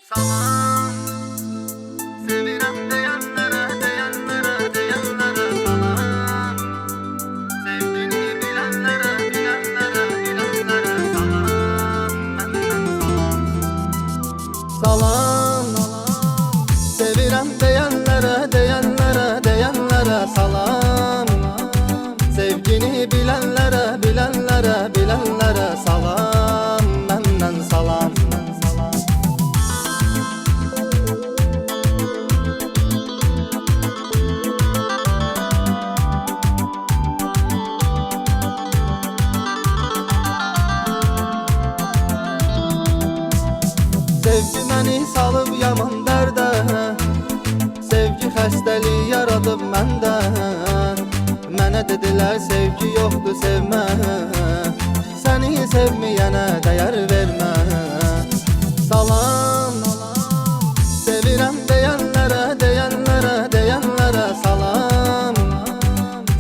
Salam, sevirəm deyənlərə, deyənlərə, deyənlərə salam. Sevdiyini bilənlərə, bilənlərə, bilənlərə salam. Məndən salam. Salam, sevirəm deyənlərə, deyənlərə, deyənlərə salam. Sevgini bilənlərə, bilənlərə, bilənlərə salam. Məndən salam. Sevgi məni salıb yaman dərdə, sevgi xəstəlik yaradıb məndə. Mənə dedilər sevgi yoxdur sevmə, səni sevməyənə dəyər vermə. Salam, sevirəm deyənlərə, deyənlərə, deyənlərə salam.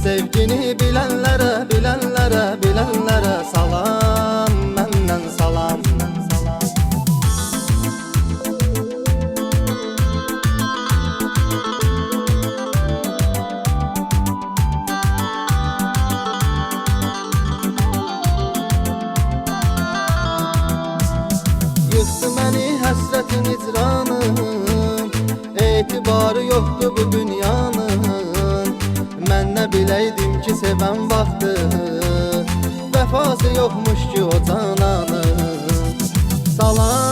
Sevgini bilənlərə, bilənlərə, bilənlərə salam. Məndən salam. Yıxdı məni həsrətin icranın, etibarı yoxdur bu dünyanın. Mən nə biləydim ki sevən vaxtı, vəfası yoxmuş ki o cananın. Salam.